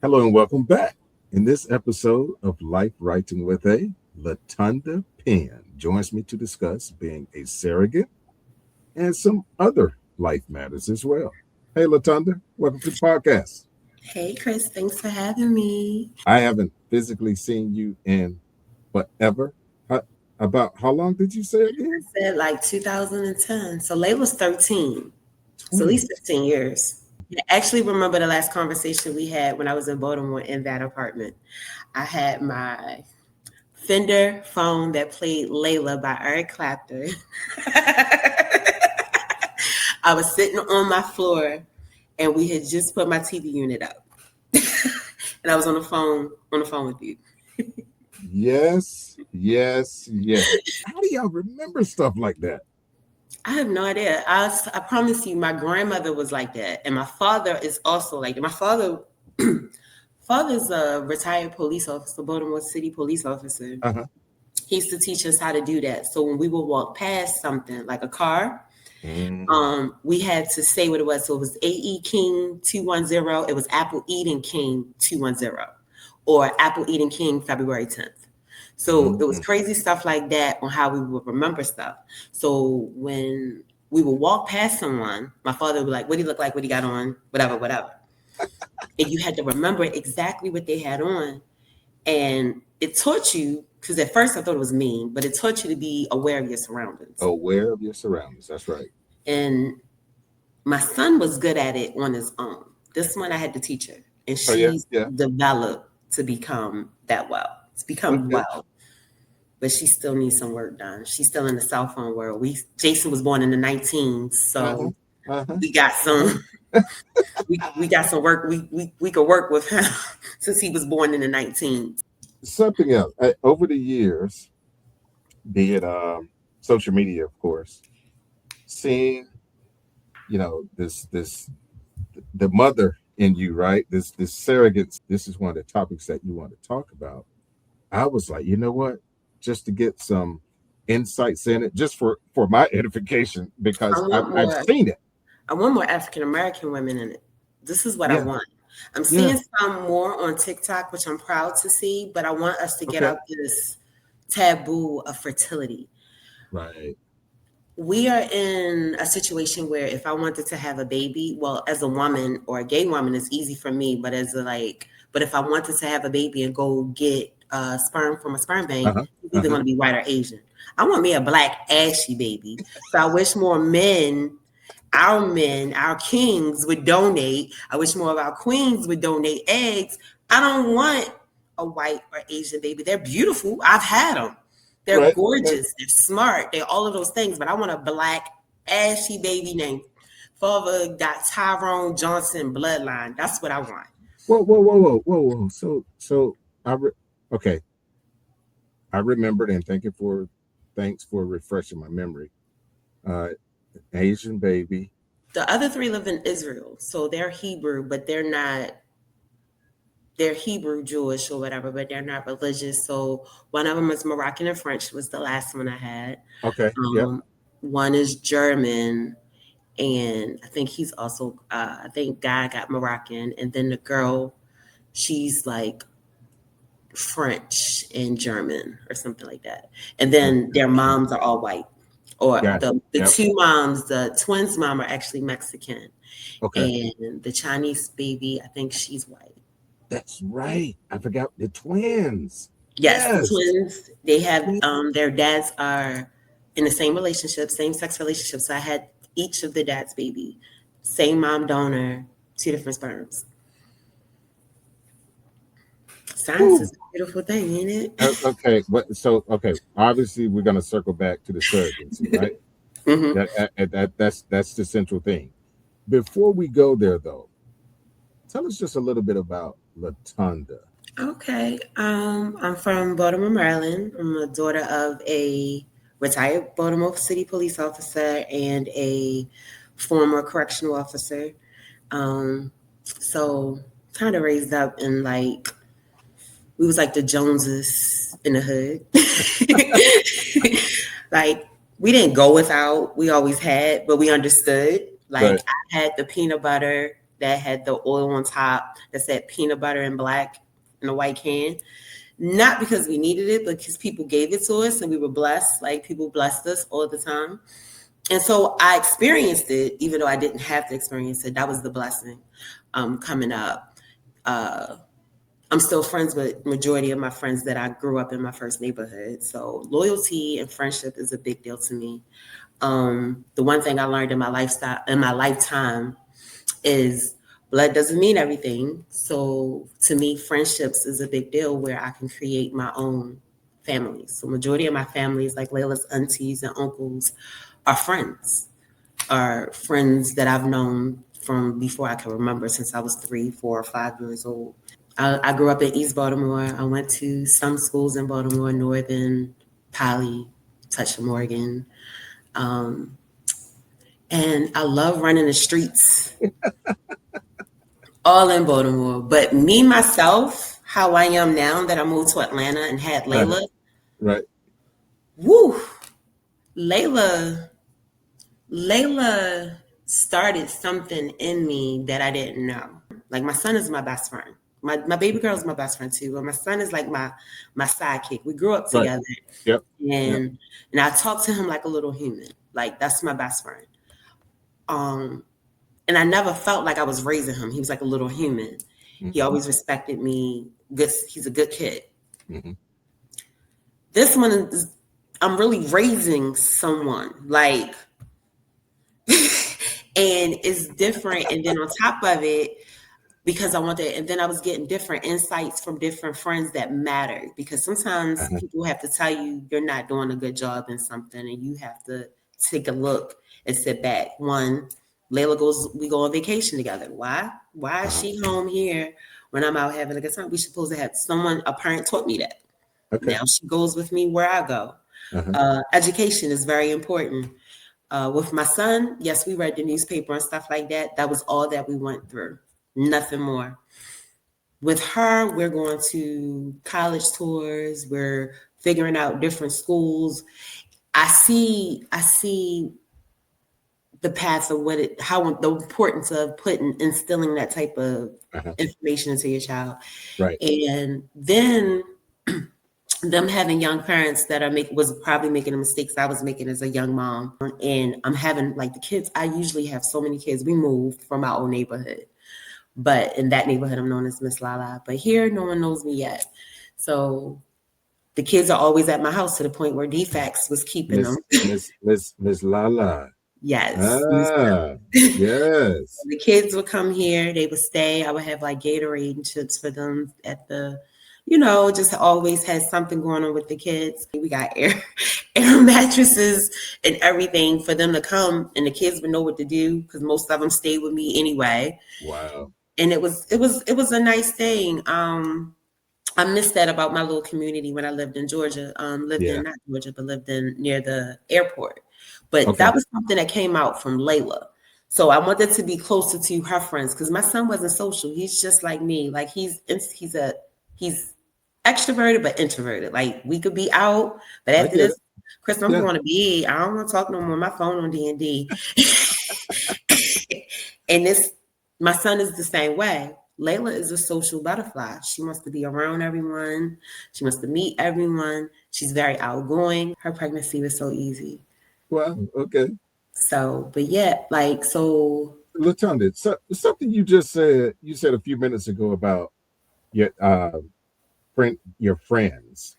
Hello and welcome back. In this episode of Life Writing with a Latunda Penn joins me to discuss being a surrogate and some other life matters as well. Hey, Latunda, welcome to the podcast. Hey, Chris, thanks for having me. I haven't physically seen you in forever. About how long did you say again? I said like 2010. So Layla's 13. So at least 20. 15 years. I actually remember the last conversation we had when I was in Baltimore in that apartment. I had my Fender phone that played Layla by Eric Clapton. I was sitting on my floor and we had just put my TV unit up. And I was on the phone with you. Yes. How do y'all remember stuff like that? I have no idea. I promise you, my grandmother was like that, and my father is also like that. My father's a retired police officer, Baltimore City police officer. Uh-huh. He used to teach us how to do that. So when we would walk past something like a car, we had to say what it was. So it was AE King 210. It was Apple Eden King 210, or Apple Eden King February 10th. So it was crazy stuff like that on how we would remember stuff. So when we would walk past someone, my father would be like, what do you look like? What do you got on? Whatever. And you had to remember exactly what they had on. And it taught you, because at first I thought it was mean, but it taught you to be aware of your surroundings. Aware of your surroundings. That's right. And my son was good at it on his own. This one I had to teach her. And she's developed to become that well. It's become well. But she still needs some work done. She's still in the cell phone world. Jason was born in the 19s, so we got some we got some work. We could work with him since he was born in the 19s. Something else. Over the years, be it social media, of course, seeing, this the mother in you, right? This surrogates. This is one of the topics that you want to talk about. I was like, you know what? Just to get some insights in it, just for my edification, because I've seen it. I want more African American women in it. This is what I want. I'm seeing some more on TikTok, which I'm proud to see, but I want us to get out this taboo of fertility. Right. We are in a situation where if I wanted to have a baby, well, as a woman or a gay woman, it's easy for me, but but if I wanted to have a baby and go get sperm from a sperm bank, it's either going to be white or Asian. I want me a black ashy baby. So I wish more men, our kings would donate. I wish more of our queens would donate eggs. I don't want a white or Asian baby. They're beautiful. I've had them. They're gorgeous. They're smart. They're all of those things. But I want a black ashy baby named Father got Tyrone Johnson bloodline. That's what I want. Whoa. So okay. I remembered, and thanks for refreshing my memory. Asian baby. The other three live in Israel, so they're Hebrew, but they're Hebrew Jewish or whatever, but they're not religious. So one of them is Moroccan and French, was the last one I had. Okay. One is German, and I think he's also I think Guy got Moroccan, and then the girl, she's like French and German or something like that. And then their moms are all white. Or the two moms, the twins' mom are actually Mexican. Okay. And the Chinese baby, I think she's white. That's right. I forgot the twins. Yes. The twins. They have their dads are in the same relationship, same sex relationship. So I had each of the dad's baby, same mom donor, 2 different sperms. Science is a beautiful thing, ain't it? Okay, obviously we're gonna circle back to the surrogacy, right? That's the central thing. Before we go there, though, tell us just a little bit about Latunda. Okay, I'm from Baltimore, Maryland. I'm a daughter of a retired Baltimore City police officer and a former correctional officer. So kind of raised up in we was like the Joneses in the hood. Like we didn't go without, we always had, but we understood. I had the peanut butter that had the oil on top that said peanut butter and black in a white can. Not because we needed it, but because people gave it to us and we were blessed. Like people blessed us all the time. And so I experienced it, even though I didn't have to experience it. That was the blessing coming up. I'm still friends with majority of my friends that I grew up in my first neighborhood. So loyalty and friendship is a big deal to me. The one thing I learned in my lifetime is blood doesn't mean everything. So to me, friendships is a big deal where I can create my own family. So majority of my families, like Layla's aunties and uncles, are friends that I've known from before I can remember, since I was 3, 4, or 5 years old. I grew up in East Baltimore. I went to some schools in Baltimore, Northern, Poly, touched Morgan. And I love running the streets, all in Baltimore. But me, myself, how I am now that I moved to Atlanta and had Layla, Right. woo, Layla, Layla started something in me that I didn't know. Like my son is my best friend. My baby girl is my best friend too, but my son is like my sidekick. We grew up Right. together, Yep. and I talk to him like a little human. Like that's my best friend. And I never felt like I was raising him. He was like a little human. He always respected me. Good. He's a good kid. Mm-hmm. This one is, I'm really raising someone like, and it's different. And then on top of it, because I wanted, and then I was getting different insights from different friends that mattered. Because sometimes people have to tell you you're not doing a good job in something, and you have to take a look and sit back. One, we go on vacation together. Why? Why is she home here when I'm out having a good time? We supposed to have someone, a parent taught me that. Okay. Now she goes with me where I go. Education is very important. With my son, yes, we read the newspaper and stuff like that. That was all that we went through. Nothing more. With her, we're going to college tours. We're figuring out different schools. I see the path of how the importance of instilling that type of information into your child. Right. And then them having young parents that was probably making the mistakes I was making as a young mom. And I'm having like the kids, I usually have so many kids. We moved from our old neighborhood. But in that neighborhood, I'm known as Miss Lala. But here, no one knows me yet. So the kids are always at my house to the point where DFAX was keeping them. Miss Lala. Yes. Yes. The kids would come here. They would stay. I would have like Gatorade and chips for them at the, just always had something going on with the kids. We got air mattresses and everything for them to come, and the kids would know what to do because most of them stayed with me anyway. Wow. And it was a nice thing. I missed that about my little community when I lived in Georgia. Lived in near the airport. But that was something that came out from Layla. So I wanted to be closer to her friends because my son wasn't social. He's just like me. Like he's extroverted but introverted. Like we could be out, but after this, Chris, I'm going to bed. I don't want to talk no more. My phone on D&D. And my son is the same way. Layla is a social butterfly. She wants to be around everyone. She wants to meet everyone. She's very outgoing. Her pregnancy was so easy. Wow. Okay. So, but yeah, like, so. Latunda, something you just said, a few minutes ago about your friends,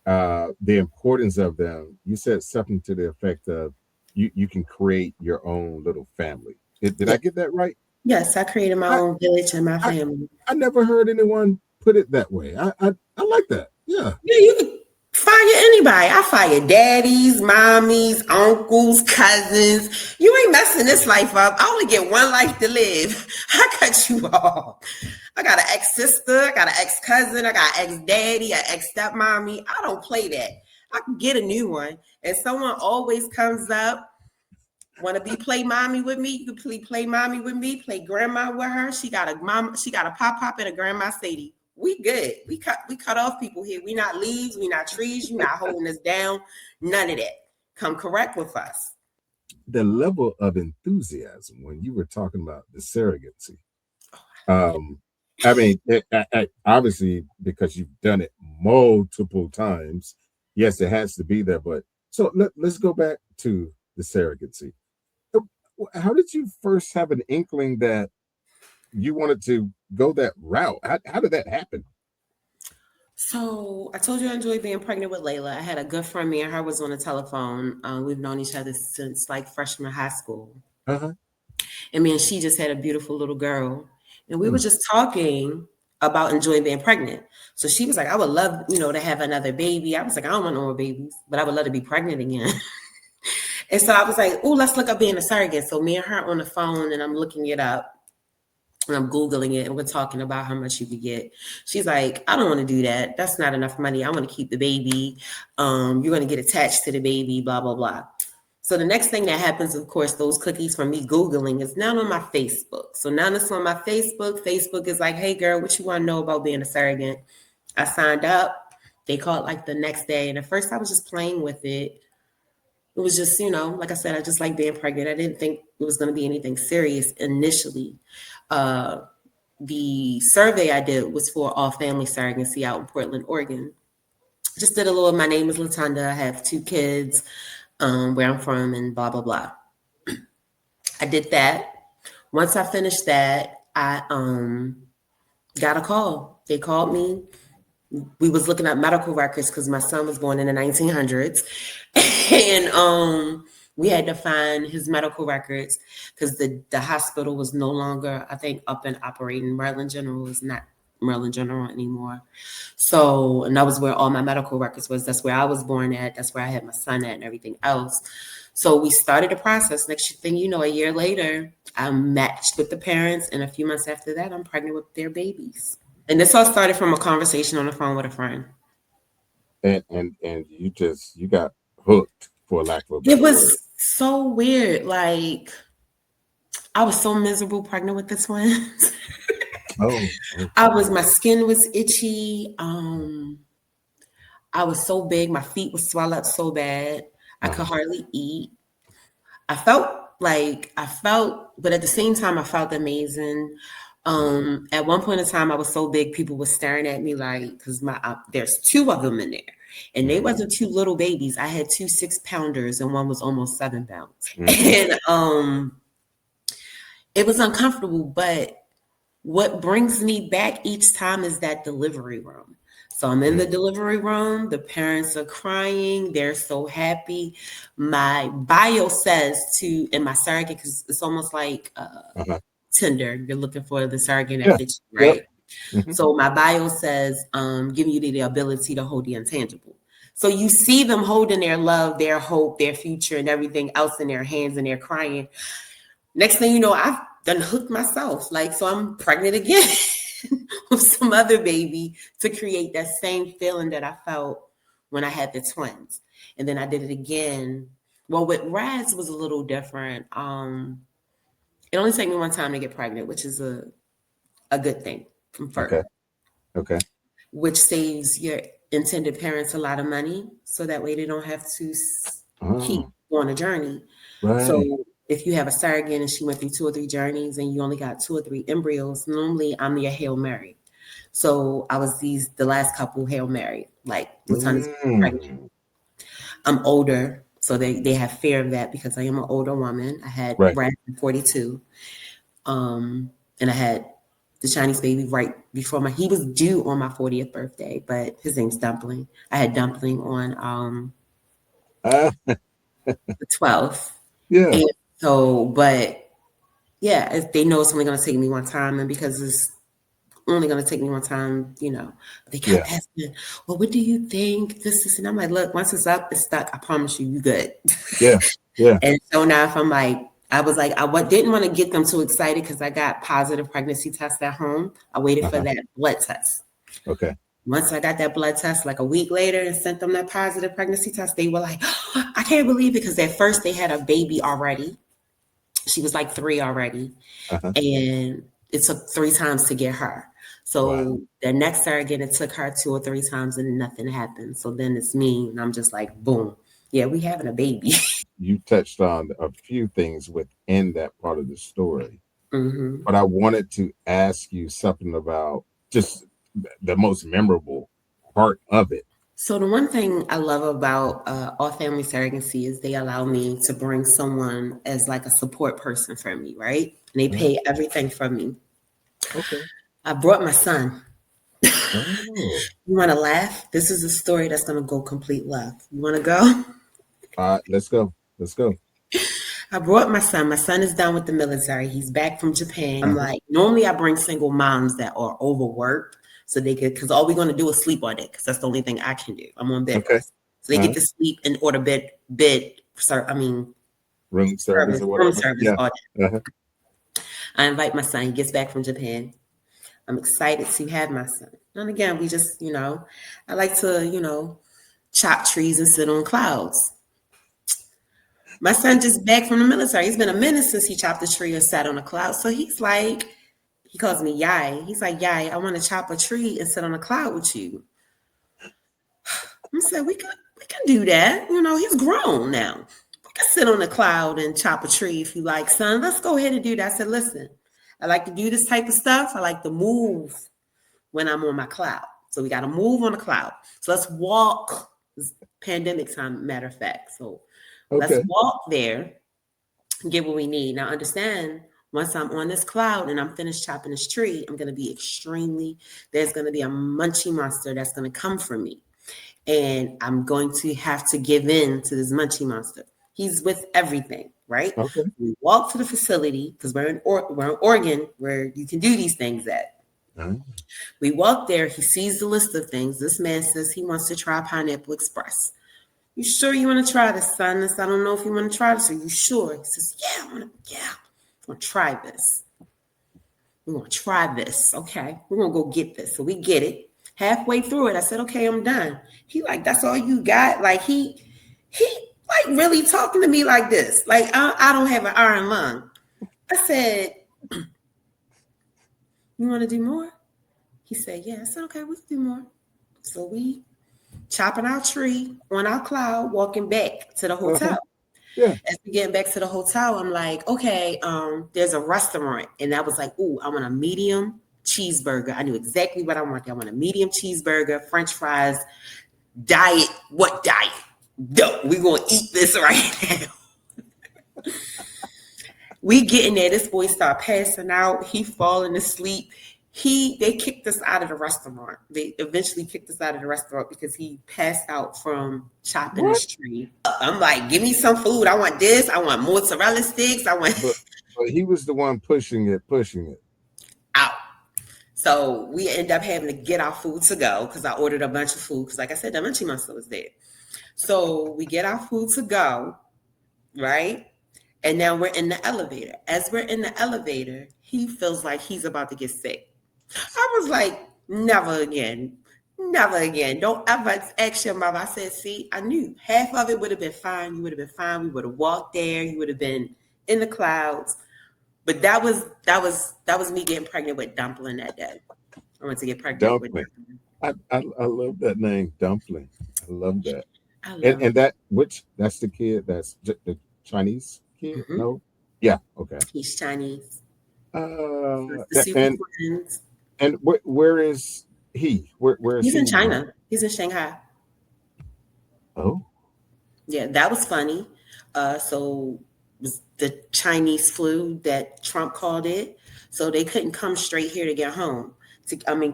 the importance of them. You said something to the effect of you can create your own little family. Did I get that right? Yes, I created my own village and my family. I never heard anyone put it that way. I like that. Yeah. Yeah, you could fire anybody. I fire daddies, mommies, uncles, cousins. You ain't messing this life up. I only get one life to live. I cut you off. I got an ex-sister, I got an ex-cousin, I got an ex-daddy, an ex-stepmommy. I don't play that. I can get a new one. And someone always comes up, want to play mommy with me? You can play mommy with me, play grandma with her. She got a pop and a grandma Sadie. We good. We cut off people here. We not leaves, we not trees, you not holding us down. None of that. Come correct with us. The level of enthusiasm when you were talking about the surrogacy, Um, I mean, obviously, because you've done it multiple times, yes, it has to be there. But so let's go back to the surrogacy. Uh, How did you first have an inkling that you wanted to go that route? How did that happen? So I told you I enjoyed being pregnant with Layla. I had a good friend. Me and her was on the telephone. We've known each other since like freshman high school. Uh-huh. And me and she just had a beautiful little girl. And we were Hmm. just talking about enjoying being pregnant. So she was like, I would love, to have another baby. I was like, I don't want no more babies, but I would love to be pregnant again. And so I was like, oh, let's look up being a surrogate. So me and her on the phone and I'm looking it up and I'm Googling it and we're talking about how much you could get. She's like, I don't want to do that. That's not enough money. I want to keep the baby. You're going to get attached to the baby, blah, blah, blah. So the next thing that happens, of course, those cookies from me Googling is now on my Facebook. So now it's on my Facebook. Facebook is like, hey, girl, what you want to know about being a surrogate? I signed up. They called like the next day. And at first I was just playing with it. It was just, like I said, I just like being pregnant. I didn't think it was going to be anything serious initially. Uh, the survey I did was for all family surrogacy out in Portland, Oregon. Just did a little, my name is Latunda. I have 2 kids, where I'm from, and blah, blah, blah. I did that. Once I finished that, I got a call. They called me. We was looking at medical records because my son was born in the 1900s. And we had to find his medical records because the hospital was no longer, I think, up and operating. Maryland General is not Maryland General anymore. So, and that was where all my medical records was. That's where I was born at. That's where I had my son at and everything else. So we started the process. Next thing you know, a year later, I'm matched with the parents. And a few months after that, I'm pregnant with their babies. And this all started from a conversation on the phone with a friend. And you got hooked, for lack of a It better word. was so weird. Like, I was so miserable pregnant with the twins. Oh, okay. My skin was itchy. I was so big, my feet would swell up so bad. I could Uh-huh. hardly eat. But at the same time, I felt amazing. At one point in time, I was so big, people were staring at me like, because there's 2 of them in there, and they Mm-hmm. wasn't 2 little babies. I had 2 6-pounders, and one was almost 7 pounds, Mm-hmm. and it was uncomfortable. But what brings me back each time is that delivery room. So I'm in the delivery room. The parents are crying. They're so happy. My bio says in my surrogate, because it's almost like Uh-huh. Tinder. You're looking for the surrogate that Yeah. fits you, Yep. right? Mm-hmm. So my bio says, giving you the ability to hold the intangible. So you see them holding their love, their hope, their future, and everything else in their hands, and they're crying. Next thing you know, I've done hooked myself. Like, so I'm pregnant again with some other baby to create that same feeling that I felt when I had the twins. And then I did it again. Well, with Raz was a little different. It only took me one time to get pregnant, which is a good thing from Okay. FERT, Okay. which saves your intended parents a lot of money. So that way they don't have to keep Oh, on a journey. right. So if you have a surrogate and she went through 2 or 3 journeys and you only got 2 or 3 embryos, normally I'm your Hail Mary. So I was the last couple Hail Mary, like Latunda's pregnant. Mm. I'm older, so they have fear of that because I am an older woman. I had Right. Brad at 42, and I had the Chinese baby right before he was due on my 40th birthday, but his name's Dumpling. I had Dumpling on Ah, the 12th, yeah. and so, but yeah, they know it's only going to take me one time, and because it's only going to take me one time, they Yeah. kept asking, well, what do you think? This, and I'm like, look, once it's up, it's stuck. I promise you, you good. Yeah. Yeah. And so now, if I'm like, I was like, didn't want to get them too excited because I got positive pregnancy tests at home. I waited for Uh-huh. that blood test. Okay. Once I got that blood test, like a week later, and sent them that positive pregnancy test, they were like, oh, I can't believe it, because at first they had a baby already. She was like 3 already, Uh-huh. and it took 3 times to get her. Wow. So the next surrogate, it took her 2 or 3 times and nothing happened. So then it's me, and I'm just like, boom, yeah, we having a baby. You touched on a few things within that part of the story. Mm-hmm. but I wanted to ask you something about just the most memorable part of it. So the one thing I love about all family surrogacy is they allow me to bring someone as like a support person for me, right? And they Uh, pay everything for me. okay. I brought my son. Oh, You want to laugh? This is a story that's going to go complete left. You want to go? let's go. Let's go. I brought my son. My son is done with the military. He's back from Japan. I'm Uh-huh. like, normally I bring single moms that are overworked so they could, because all we're going to do is sleep all day because that's the only thing I can do. I'm on bed Okay. rest. So they get Uh-huh. to sleep and order bed, I mean, Room service service, or room whatever. service Yeah. all day. Uh-huh. I invite my son. He gets back from Japan. I'm excited to have my son. And again, we just, I like to, chop trees and sit on clouds. My son just back from the military. It's been a minute since he chopped a tree or sat on a cloud. So he's like, he calls me Yai. He's like, Yai, I want to chop a tree and sit on a cloud with you. I said, we can do that. He's grown now. We can sit on a cloud and chop a tree if you like, son. Let's go ahead and do that. I said, listen, I like to do this type of stuff. I like to move when I'm on my cloud. So we got to move on the cloud. So let's walk. It's pandemic time, matter of fact. So let's Okay. walk there and get what we need. Now, understand, once I'm on this cloud and I'm finished chopping this tree, I'm going to be there's going to be a munchy monster that's going to come for me. And I'm going to have to give in to this munchy monster. He's with everything, right? Okay. We walk to the facility because we're in Oregon where you can do these things at. Uh-huh. We walk there. He sees the list of things. This man says he wants to try Pineapple Express. You sure you want to try this, son? I don't know if you want to try this. Are you sure? He says, yeah, I want to try this. We're going to try this. Okay. We're going to go get this. So we get it. Halfway through it, I said, okay, I'm done. He like, that's all you got? Like he like really talking to me like this. Like I don't have an iron lung. I said, you want to do more? He said, yeah. I said, okay, we can do more. So we chopping our tree on our cloud, walking back to the Uh-huh. hotel. Yeah. As we get back to the hotel, I'm like, okay, there's a restaurant. And I was like, ooh, I want a medium cheeseburger. I knew exactly what I wanted. I want a medium cheeseburger, French fries, diet. What diet? No, we're going to eat this right now. We get in there. This boy start passing out. He falling asleep. They kicked us out of the restaurant. They eventually kicked us out of the restaurant because he passed out from chopping What? this tree. I'm like, give me some food. I want this. I want mozzarella sticks. I want But but he was the one pushing it. out. So we end up having to get our food to go because I ordered a bunch of food because, like I said, the Munchie Monster was there. So we get our food to go, right? And now we're in the elevator. As we're in the elevator, he feels like he's about to get sick. I was like, never again. Never again. Don't ever ask your mother. I said, see, I knew half of it would have been fine. You would have been fine. We would have walked there. You would have been in the clouds. But that was me getting pregnant with Dumpling that day. I went to get pregnant with Dumpling. Dumpling. I love that name, Dumpling. I love that. I And love and that which that's the kid that's the Chinese kid? him. No. Yeah. Okay. He's Chinese. So it's the That, super twins. and where is he? Where is He's in he now? China. He's in Shanghai. Oh. Yeah, that was funny. So it was the Chinese flu that Trump called it. So they couldn't come straight here to get home.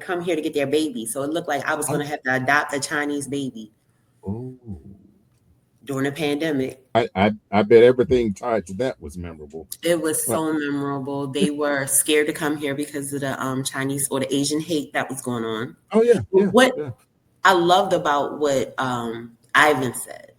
Come here to get their baby. So it looked like I was going Oh. to have to adopt a Chinese baby Oh. during the pandemic. I bet everything tied to that was memorable. It was Well, so memorable. They were scared to come here because of the Chinese or the Asian hate that was going on. oh yeah, yeah, What yeah. I loved about what Ivan said.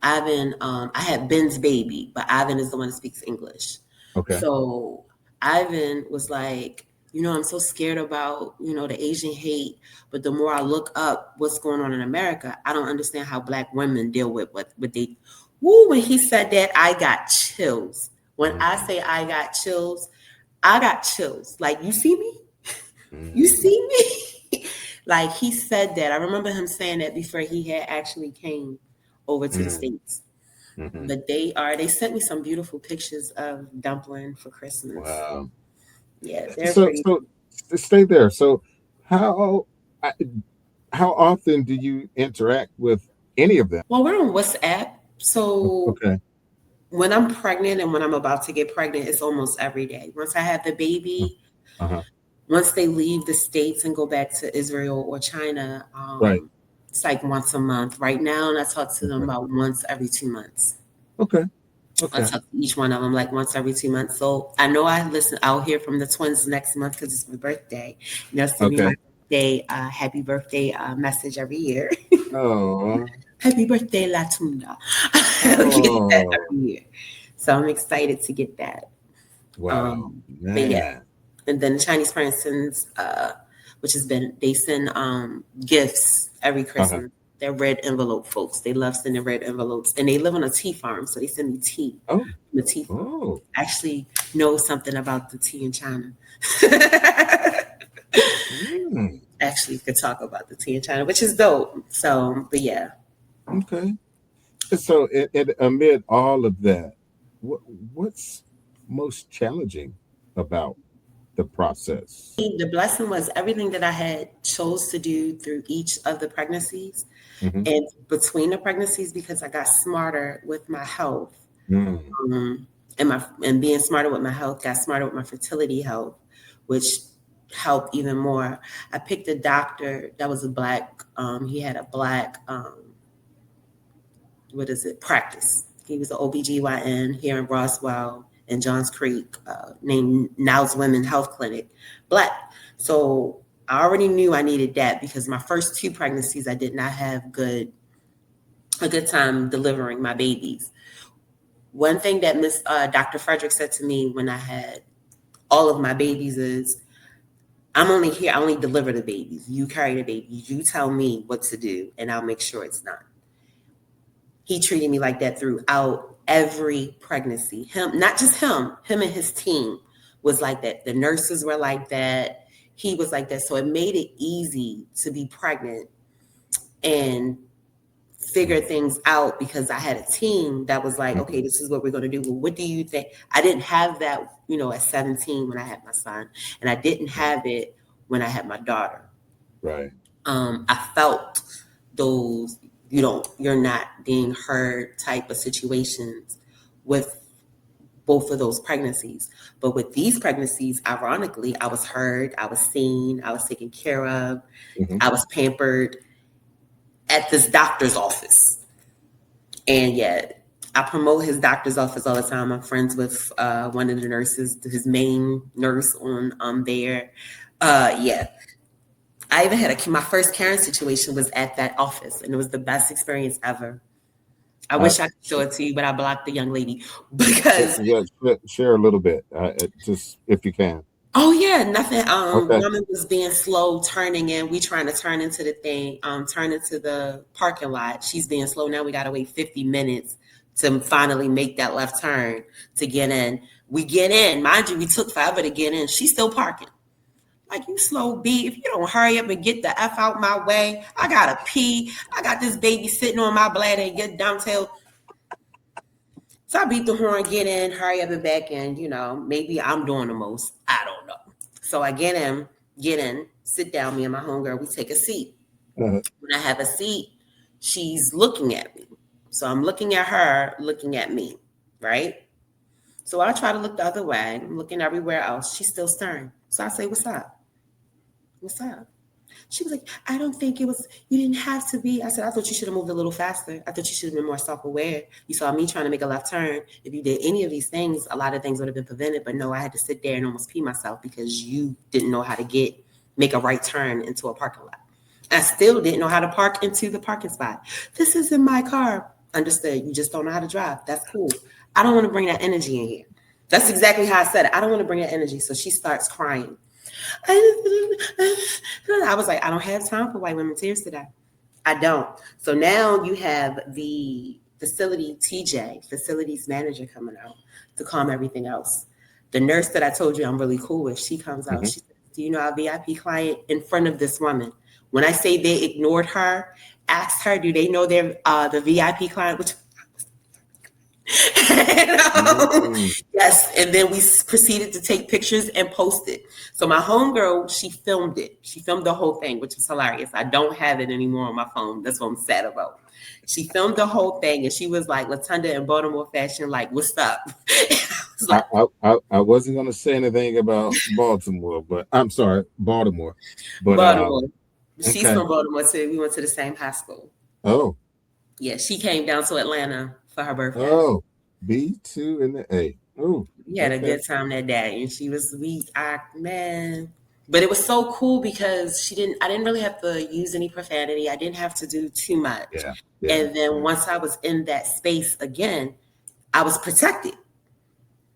Ivan, I had Ben's baby, but Ivan is the one that speaks English. Okay. So Ivan was like, I'm so scared about, the Asian hate. But the more I look up what's going on in America, I don't understand how Black women deal with what they. Woo, when he said that, I got chills. When I Mm-hmm. say I got chills, I got chills. Like, you see me? You Mm-hmm. see me? Like, he said that. I remember him saying that before he had actually came over to the States. Mm-hmm. But they sent me some beautiful pictures of Dumpling for Christmas. Wow. Yeah, they're So pretty. so stay there. So how I- how often do you interact with any of them? Well, we're on WhatsApp, so Okay. when I'm pregnant and when I'm about to get pregnant, it's almost every day. Once I have the baby, Uh-huh. once they leave the States and go back to Israel or China, Right. it's like once a month. Right now, and I talk to them Okay. about once every 2 months. Okay. I Okay. talk to each one of them like once every 2 months. So I know I listen. I'll hear from the twins next month because it's my birthday. And they'll send me my Okay. birthday, happy birthday message every year. Oh. Happy birthday, Latunda. I'll get that Oh. every year. So I'm excited to get that. Wow. But yeah, Man. and then the Chinese parents sends, which has been they send gifts every Uh-huh. Christmas. They're red envelope folks. They love sending red envelopes, and they live on a tea farm, so they send me tea Oh. from the tea farm. Oh. Actually, know something about the tea in China. Mm. Actually, could talk about the tea in China, which is dope. So, but yeah, Okay. So, amid all of that, what what's most challenging about the process? the blessing was everything that I had chose to do through each of the pregnancies Hmm. and between the pregnancies because I got smarter with my health. Mm. And being smarter with my health, got smarter with my fertility health, which helped even more. I picked a doctor that was a black. He had a black what is it practice. He was an OBGYN here in Roswell and Johns Creek, named Now's Women Health Clinic, black. So I already knew I needed that because my first two pregnancies I did not have a good time delivering my babies. One thing that Miss Dr. Frederick said to me when I had all of my babies is, I'm only here. I only deliver the babies. You carry the babies. You tell me what to do, and I'll make sure it's done. He treated me like that throughout every pregnancy. Him, not just him and his team was like that. The nurses were like that. He was like that. So it made it easy to be pregnant and figure things out because I had a team that was like, Mhm. okay, this is what we're going to do. Well, what do you think? I didn't have that, at 17 when I had my son, and I didn't have it when I had my daughter. Right. I felt those, you're not being heard type of situations with both of those pregnancies. But with these pregnancies, ironically, I was heard, I was seen, I was taken care of, Hmm. I was pampered at this doctor's office. And yet, I promote his doctor's office all the time. I'm friends with one of the nurses, his main nurse on there. Yeah, I even had my first Karen situation was at that office, and it was the best experience ever. I Uh, wish I could show it to you, but I blocked the young lady so, because, yeah, share a little bit, just if you can. oh yeah, nothing. Okay. Woman was being slow turning in. We trying to turn into the thing, turn into the parking lot. She's being slow. Now we gotta wait 50 minutes to finally make that left turn to get in. We get in, mind you, we took forever to get in. She's still parking. Like, you slow B, if you don't hurry up and get the F out my way, I gotta pee. I got this baby sitting on my bladder and get down tail. So I beat the horn, get in, hurry up and back in. Maybe I'm doing the most. I don't know. So I get in, sit down, me and my homegirl, we take a seat. Uh, When I have a seat, she's looking at me. So I'm looking at her, looking at me, right? So I try to look the other way. I'm looking everywhere else. She's still staring. So I say, what's up? What's up? She was like, I don't think you didn't have to be. I said, I thought you should have moved a little faster. I thought you should have been more self aware. You saw me trying to make a left turn. If you did any of these things, a lot of things would have been prevented. But no, I had to sit there and almost pee myself because you didn't know how to make a right turn into a parking lot. I still didn't know how to park into the parking spot. This isn't my car. Understood. You just don't know how to drive. That's cool. I don't want to bring that energy in here. That's exactly how I said it. I don't want to bring that energy. So she starts crying. I was like, I don't have time for white women tears today. I don't. So now you have the facility TJ, facilities manager, coming out to calm everything else. The nurse that I told you I'm really cool with, she comes out. mhm. She says, do you know our VIP client in front of this woman? When I say they ignored her, asked her, do they know their the VIP client? Which And, Mm. yes, and then we proceeded to take pictures and post it. So my homegirl, she filmed it. She filmed the whole thing, which is hilarious. I don't have it anymore on my phone. That's what I'm sad about. She filmed the whole thing, and she was like, Latunda in Baltimore fashion, like, what's up? And I was like, I wasn't going to say anything about Baltimore, but I'm sorry, Baltimore. But Baltimore. She's okay. from Baltimore too. We went to the same high school. Oh, Yeah, she came down to Atlanta for her birthday. oh, B2 and the A. Oh, We had a okay. good time that day, and she was man. But it was so cool because I didn't really have to use any profanity. I didn't have to do too much. Yeah, yeah. And then once I was in that space again, I was protected.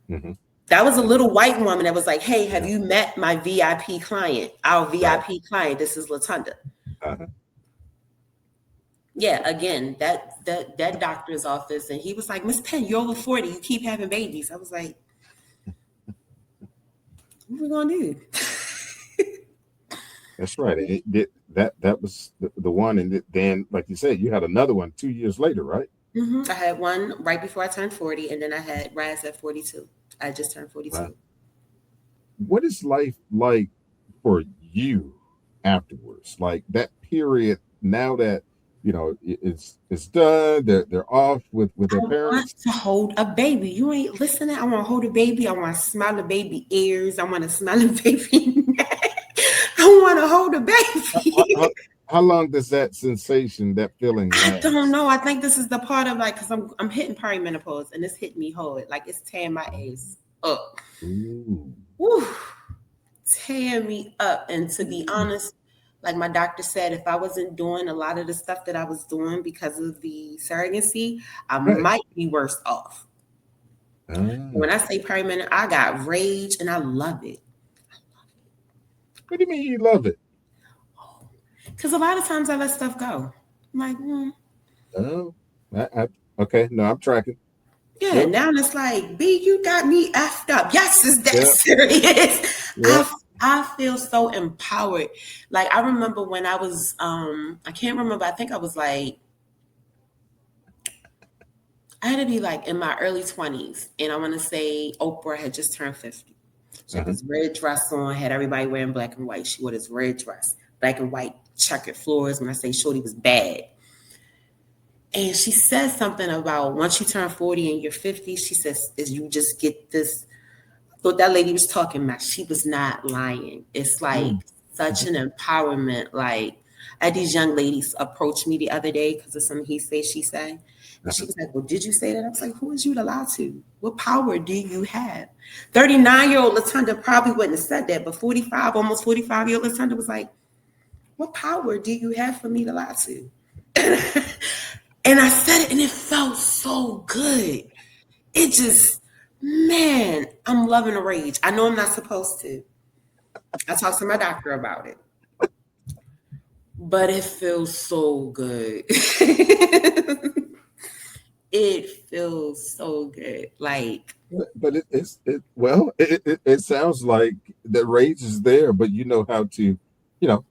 Mm-hmm. That was a Yeah, little white woman that was like, "Hey, have yeah. you met my VIP client? Our Right. VIP client. This is Latunda." Uh-huh. Yeah, again, that doctor's office, and he was like, "Miss Penn, you're over 40. You keep having babies." I was like, "What are we gonna do?" That's right. That was the one, and then, like you said, you had another one 2 years later, right? I had one right before I turned 40, and then I had Raz at 42. I just turned Wow. 42. What is life like for you afterwards? Like that period now that it's done. They're off with I their want parents. to hold a baby. You ain't listening. I want to hold a baby. I want to smell the baby ears. I want to smell the baby neck. I want to hold a How, how, baby. how how long does that sensation, that feeling I don't last? know. I think this is the part of like, because I'm hitting perimenopause, and it's hitting me hard. Like it's tearing my ass up. Ooh. Woo, tearing me up. And to be Ooh. honest, like my doctor said, if I wasn't doing a lot of the stuff that I was doing because of the surrogacy, I Right. might be worse off. Ah. When I say perimenopause, I got rage and I love it. What do you mean you love it? Because a lot of times I let stuff go. I'm like, Oh, okay. No, I'm tracking. yeah, Yep. now it's like, B, you got me effed up. Yes, it's that Yep. serious. Yep. I feel so empowered. Like I remember when I was I can't remember, I think I was like I had to be like in my early 20s, and I want to say Oprah had just turned 50. She had Uh-huh. this red dress on, had everybody wearing black and white. She wore this red dress, black and white checkered floors. When I say shorty was bad. And she said something about once you turn 40 and you're 50, she says, is you just get this. I thought that lady was talking about, she was not lying. It's like Mm. such Mhm. an empowerment. Like I had these young ladies approach me the other day because of some he say, she say. And she Uh-huh. was like, well, did you say that? I was like, who is you to lie to? What power do you have? 39-year-old Latunda probably wouldn't have said that, but 45, almost 45-year-old Latunda was like, what power do you have for me to lie to? And I said it and it felt so good. It just, man, I'm loving the rage. I know I'm not supposed to. I talked to my doctor about it, but it feels so good. It feels so good. Like, But it sounds like the rage is there, but you know how to,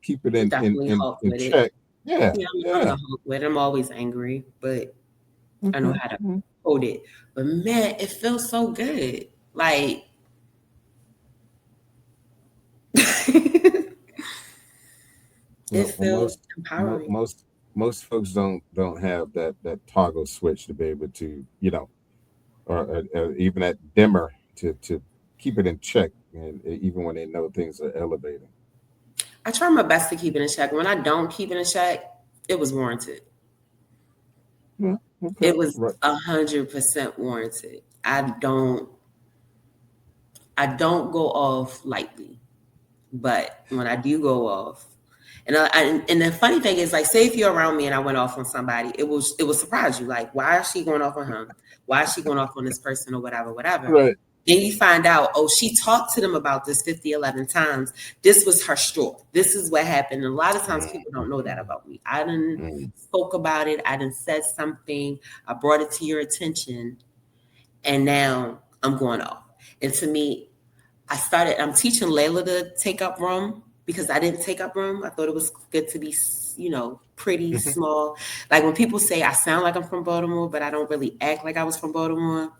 keep it in in definitely in, Hulk in with it. check. Yeah, Yeah, I'm yeah. the Hulk with it. I'm always angry, but I know Okay. how to Mm. hold it. But man, it feels so good. Like, it Well, feels mo- empowering. most most folks don't have that toggle switch to be able to, or even that dimmer to keep it in check, and even when they know things are elevating. I try my best to keep it in check. When I don't keep it in check, it was warranted. Yeah. Okay. It was Right. 100% warranted. I don't go off lightly, but when I do go off, and the funny thing is, like, say if you're around me and I went off on somebody, it will surprise you. Like, why is she going off on him? Why is she going off on this person or whatever, whatever? Right. Then you find out, oh, she talked to them about this 50, 11 times. This was her straw. This is what happened. And a lot of times people don't know that about me. I didn't Mm. spoke about it. I didn't said something. I brought it to your attention. And now I'm going off. And to me, I'm teaching Layla to take up rum. because I didn't take up room. I thought it was good to be, pretty Mm-hmm. small. Like when people say I sound like I'm from Baltimore, but I don't really act like I was from Baltimore.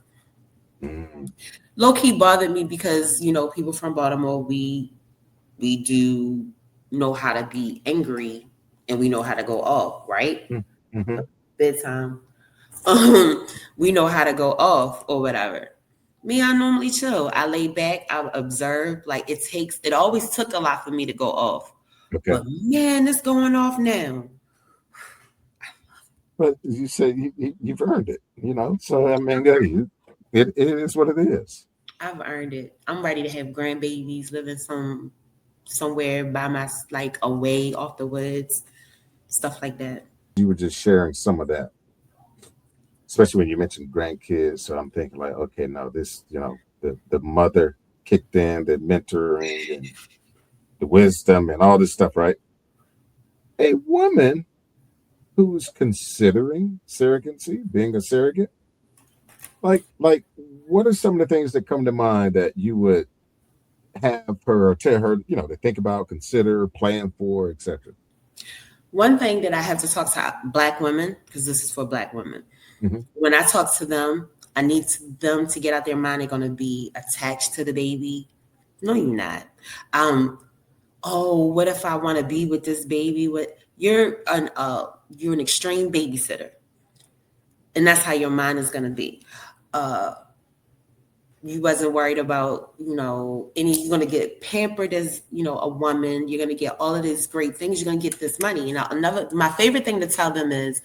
Mm-hmm. Low key bothered me because people from Baltimore, we do know how to be angry and we know how to go off, right? Mm-hmm. Bedtime. Um, we know how to go off or whatever. Me, I normally chill. I lay back. I observe. Like it always took a lot for me to go off. Okay. But man, it's going off now. But you say you've earned it, So I mean, yeah, it is what it is. I've earned it. I'm ready to have grandbabies living somewhere by my like away off the woods, stuff like that. You were just sharing some of that, especially when you mentioned grandkids. So I'm thinking like, okay, no, this, the mother kicked in, the mentoring and the wisdom and all this stuff, right? A woman who's considering surrogacy, being a surrogate, like what are some of the things that come to mind that you would have her or tell her, to think about, consider, plan for, etc. One thing that I have to talk to Black women, because this is for Black women, Mm-hmm. when I talk to them, I need them to get out their mind they're going to be attached to the baby. No, you're not. Um, oh, what if I want to be with this baby? You're an extreme babysitter, and that's how your mind is going to be. Uh, you wasn't worried about you're going to get pampered as a woman. You're going to get all of these great things. You're going to get this money. My favorite thing to tell them is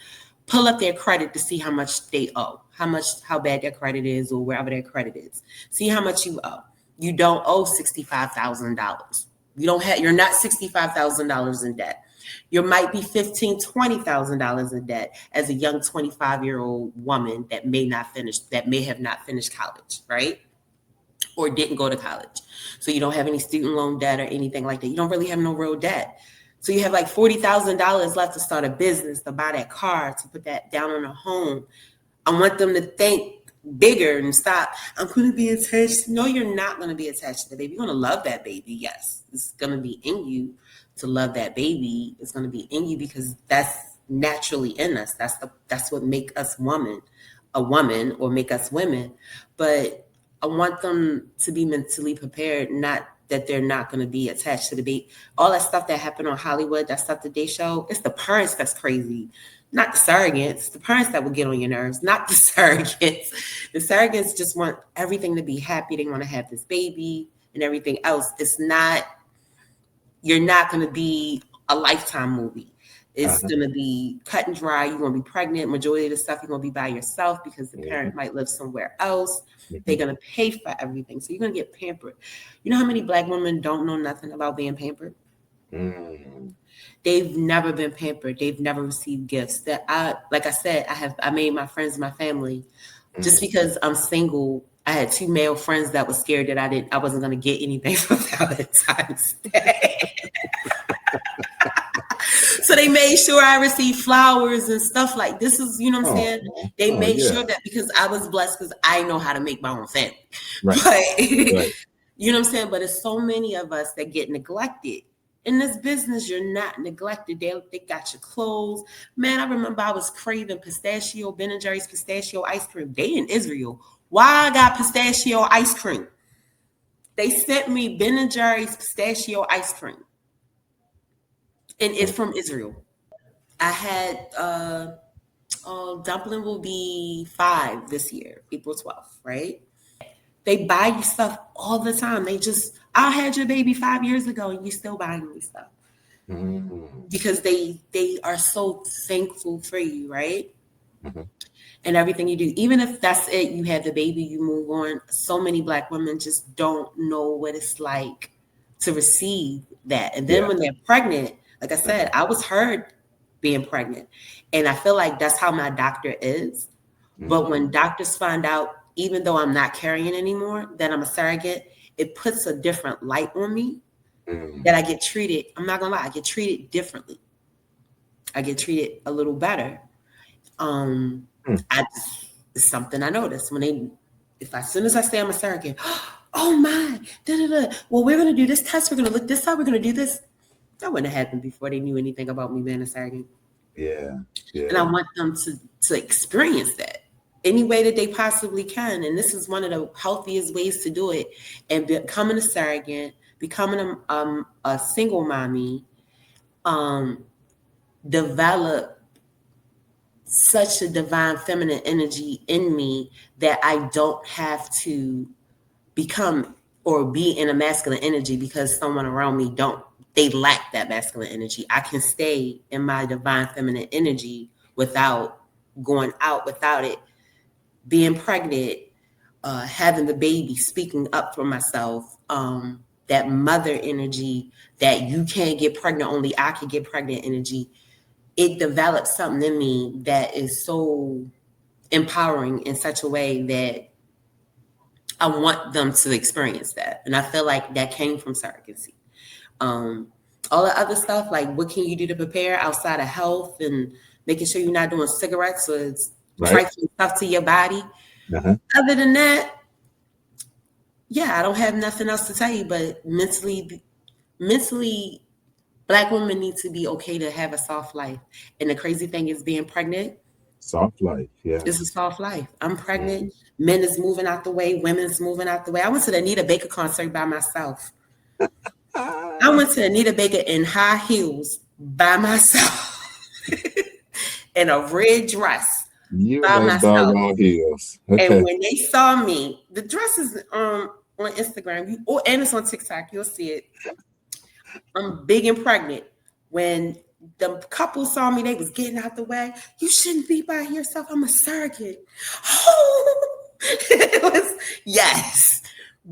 pull up their credit to see how much they owe, how bad their credit is, or wherever their credit is. See how much you owe. You don't owe $65,000. You're not $65,000 in debt. You might be $15,000, $20,000 in debt as a young 25-year-old woman that may have not finished college, right? Or didn't go to college. So you don't have any student loan debt or anything like that. You don't really have no real debt. So you have like $40,000 left to start a business, to buy that car, to put that down on a home. I want them to think bigger and stop. I'm going to be attached. No, you're not going to be attached to the baby. You're going to love that baby. Yes, it's going to be in you to love that baby. It's going to be in you because that's naturally in us. That's what make us a woman, or make us women. But I want them to be mentally prepared, not that they're not going to be attached to the baby. All that stuff that happened on Hollywood, that stuff that they show, it's the parents that's crazy, not the surrogates. The parents that will get on your nerves, not the surrogates. The surrogates just want everything to be happy. They want to have this baby and everything else. You're not going to be a Lifetime movie. It's Uh-huh. going to be cut and dry. You're going to be pregnant. Majority of the stuff you're going to be by yourself because the parent might live somewhere else. They're Mm-hmm. going to pay for everything. So you're going to get pampered. You know how many Black women don't know nothing about being pampered? Mm-hmm. They've never been pampered. They've never received gifts. Like I said, I made my friends, my family, just because I'm single. I had 2 male friends that were scared that I wasn't going to get anything for Valentine's Day. So they made sure I received flowers and stuff like this is, you know what I'm saying? They Oh made yeah. sure that because I was blessed because I know how to make my own family. Right. But Right. you know what I'm saying? But it's so many of us that get neglected. In this business, you're not neglected. They got your clothes. Man, I remember I was craving Ben and Jerry's pistachio ice cream. They in Israel. Why I got pistachio ice cream? They sent me Ben and Jerry's pistachio ice cream. And it's from Israel. I had dumpling will be 5 this year, April 12th, right? They buy you stuff all the time. I had your baby 5 years ago and you still buying me stuff. Mm-hmm. Because they are so thankful for you, right? Mm-hmm. And everything you do. Even if that's it, you have the baby, you move on. So many Black women just don't know what it's like to receive that. And then Yeah. when they're pregnant, like I said, I was hurt being pregnant. And I feel like that's how my doctor is. But when doctors find out, even though I'm not carrying anymore, that I'm a surrogate, it puts a different light on me that I get treated. I'm not gonna lie, I get treated differently. I get treated a little better. It's something I noticed as soon as I say I'm a surrogate, oh my, da da da. Well, we're gonna do this test. We're gonna look this up. We're gonna do this. That wouldn't have happened before they knew anything about me being a surrogate. Yeah. And I Yeah. want them to experience that any way that they possibly can. And this is one of the healthiest ways to do it. And becoming a surrogate, becoming a single mommy, um, develop such a divine feminine energy in me that I don't have to become or be in a masculine energy because someone around me don't. They lack that masculine energy. I can stay in my divine feminine energy without going out without it, being pregnant, having the baby, speaking up for myself, that mother energy, that you can't get pregnant, only I can get pregnant energy. It develops something in me that is so empowering in such a way that I want them to experience that. And I feel like that came from surrogacy. Um, all the other stuff, like what can you do to prepare outside of health and making sure you're not doing cigarettes or Right. trifling stuff to your body. Uh-huh. Other than that, yeah, I don't have nothing else to tell you. But mentally, Black women need to be okay to have a soft life. And the crazy thing is, being pregnant Soft life. is a Yes. soft life. I'm Mm. pregnant. Men is moving out the way. Women's moving out the way. I went to the Anita Baker concert by myself. I Ah, went to Anita Baker in high heels by myself in a red dress you and by those myself. doggone heels. And Okay. when they saw me, the dress is on Instagram, and it's on TikTok. You'll see it. I'm big and pregnant. When the couple saw me, they was getting out the way. You shouldn't be by yourself. I'm a surrogate. Oh, it was yes,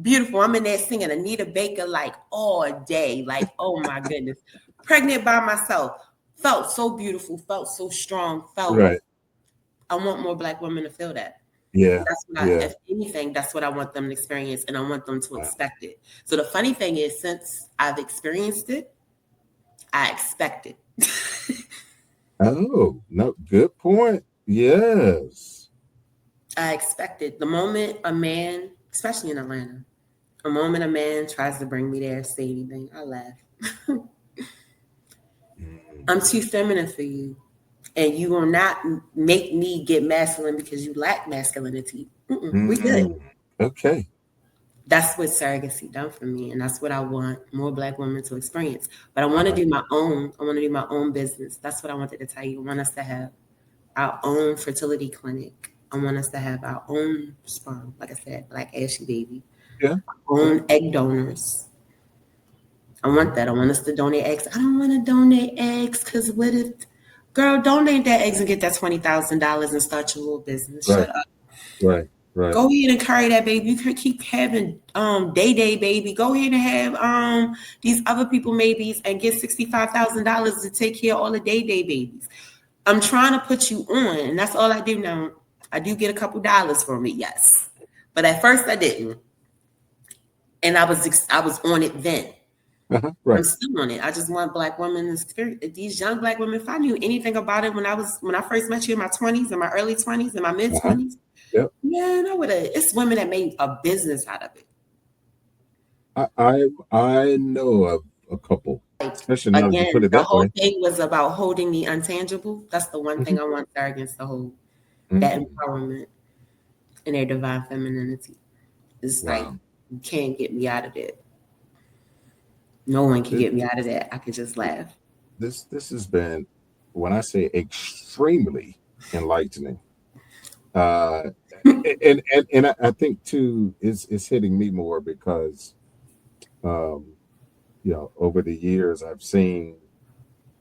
beautiful. I'm in there singing Anita Baker like all day. Like oh my goodness, pregnant by myself. Felt so beautiful. Felt so strong. Felt Right. I want more Black women to feel that. Yeah. That's what Yeah. if anything, that's what I want them to experience, and I want them to Wow. expect it. So the funny thing is, since I've experienced it, I expect it. Oh, no, good point. Yes. I expect it. The moment a man, especially in Atlanta, the moment a man tries to bring me there, say anything, I laugh. Mm. I'm too feminine for you. And you will not make me get masculine because you lack masculinity. We good. Mm. Okay. That's what surrogacy done for me, and that's what I want more Black women to experience. But I I want to like do my it. own. I want to do my own business. That's what I wanted to tell you. I want us to have our own fertility clinic. I want us to have our own sperm, like I said, Black Ashy Baby, Yeah. Yeah. own egg donors. I Mhm. want that. I want us to donate eggs. I don't want to donate eggs because what if, girl, donate that eggs and get that $20,000 and start your little business. Right. Shut up. Right. Right. Go ahead and carry that baby. You can keep having day baby. Go ahead and have these other people babies and get $65,000 to take care of all the day babies. I'm trying to put you on, and that's all I do now. I do get a couple dollars from it, yes, but at first I didn't, and I was on it then. Uh-huh. I'm Right. still on it. I just want Black women to experience these young Black women. If I knew anything about it when I first met you in my 20s, in my early 20s, in my mid Uh-huh. 20s, Yep. man, I would have. It's women that made a business out of it. I know of a couple, Like especially now that you put again, it the that whole way. thing was about holding the untangible. That's the one Hmm. thing I want surrogates to hold. That Mm. empowerment and their divine femininity. It's like Wow. you can't get me out of it. No one can This, get me out of that. I could just laugh. this has been, when I say extremely enlightening. Uh, and I think too is hitting me more because um, over the years I've seen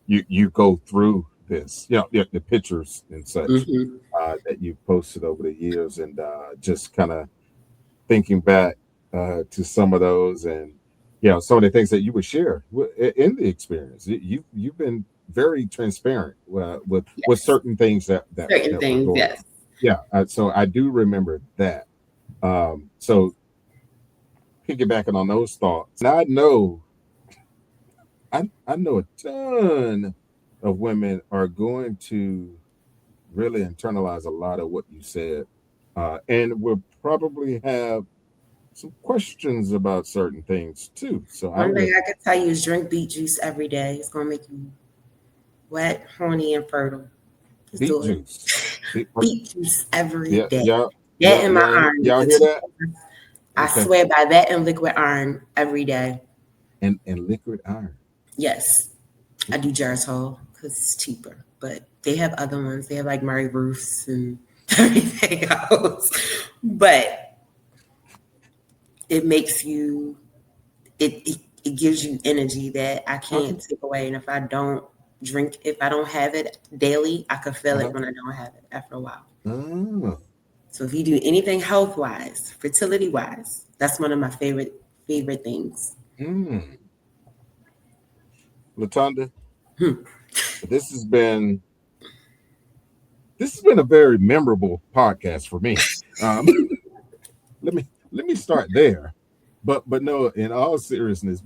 you go through this, the pictures and such Mm-hmm. that you've posted over the years, and just kind of thinking back to some of those, and some of the things that you would share in the experience. You've been very transparent with Yes. certain things Certain that were things, going on. yes. Yeah, so I do remember that. So piggybacking on those thoughts, and I know a ton of women are going to really internalize a lot of what you said, and will probably have some questions about certain things too. So I One thing would I can tell you is drink beet juice every day. It's gonna make you wet, horny, and fertile. Just beet do it. juice. Beet juice every Yeah, day. yeah, That yeah, and my yeah. iron. Y'all The hear two that? things. I Okay. swear by that and liquid iron every day. And liquid iron. Yes, I do Geritol because it's cheaper, but they have other ones. They have like Murray Roofs and everything else. But it makes you it gives you energy that I Okay. can't take away. And if I don't have it daily, I can feel it Uh-huh. when I don't have it after a while. Oh. So if you do anything health wise, fertility wise, that's one of my favorite things. Mm. Latunda, Hmm. this has been a very memorable podcast for me. Um, let me start there. But no, in all seriousness,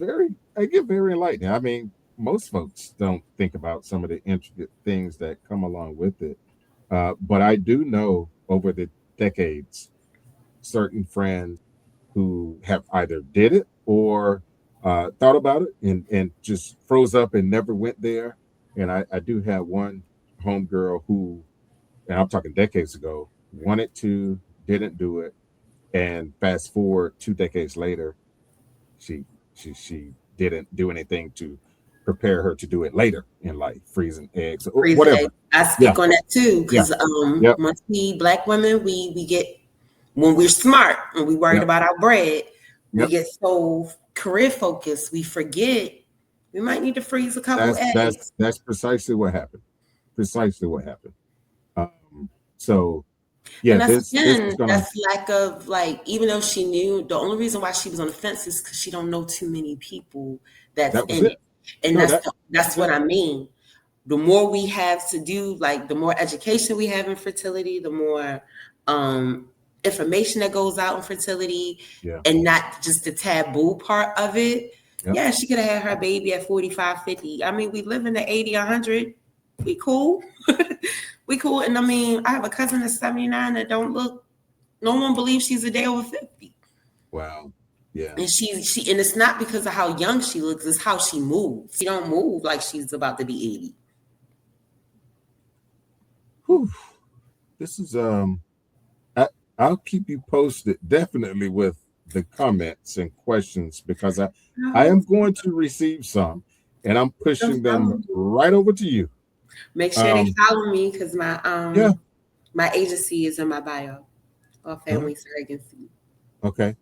I get very enlightening. I mean, most folks don't think about some of the intricate things that come along with it. But I do know over the decades, certain friends who have either did it or thought about it and just froze up and never went there. And I do have one homegirl who, and I'm talking decades ago, wanted to, didn't do it, and fast forward 2 decades later, she she didn't do anything to prepare her to do it later in life, freezing eggs or Freeze eggs. whatever. I Yeah, speak on that too, yeah, because yep, once we black women, we get when we're smart and we worried yep, about our bread, we yep. get so career focused, we forget we might need to freeze a couple eggs. That's precisely what happened. Precisely what happened. Um, so yeah, And that's this is again, gonna. that's lack of like, even though she knew, the only reason why she was on the fence is because she don't know too many people that's That was in it. it. And No, that that's was what it. I mean. The more we have to do, like the more education we have in fertility, the more information that goes out in fertility, Yeah, and not just the taboo part of it. yep. Yeah, she could have had her baby at 45, 50. I mean, we live in the 80, 100. We cool. We cool. And I mean, I have a cousin that's 79 that don't look, no one believes she's a day over 50. Wow. Yeah. And she and it's not because of how young she looks, it's how she moves. She don't move like she's about to be 80. Whew. This is I, I'll keep you posted definitely with the comments and questions because I Oh, am going to receive some and I'm don't pushing them follow me. right over to you. Make sure they Um, follow me because yeah. my agency is in my bio. Or Uh-huh. family surrogacy. Okay.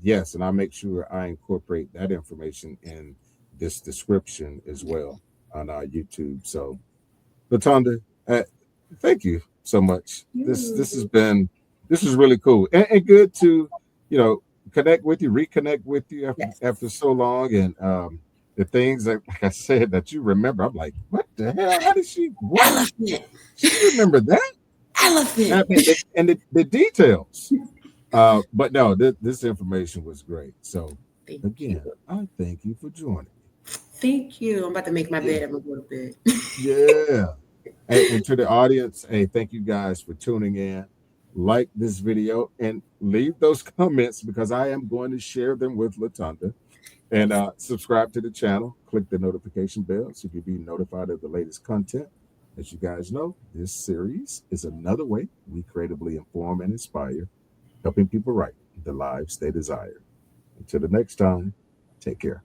Yes, and I'll make sure I incorporate that information in this description as well on our YouTube. So, Latunda, thank you so much. This has You. been this is really cool and good to you know connect with you, reconnect with you after Yes. so long, and the things that, like I said, that you remember. I'm like, what the hell? How did she? What Elephant. she remember that? I Elephant. mean, the details. But no, this information was great. So Thank you. again, I thank you for joining me. Thank you. I'm about to make my Yeah, bed. I'm gonna go to bed. yeah. And to the audience, hey, thank you guys for tuning in. Like this video and leave those comments because I am going to share them with Latunda. And subscribe to the channel. Click the notification bell so you can be notified of the latest content. As you guys know, this series is another way we creatively inform and inspire, helping people write the lives they desire. Until the next time, take care.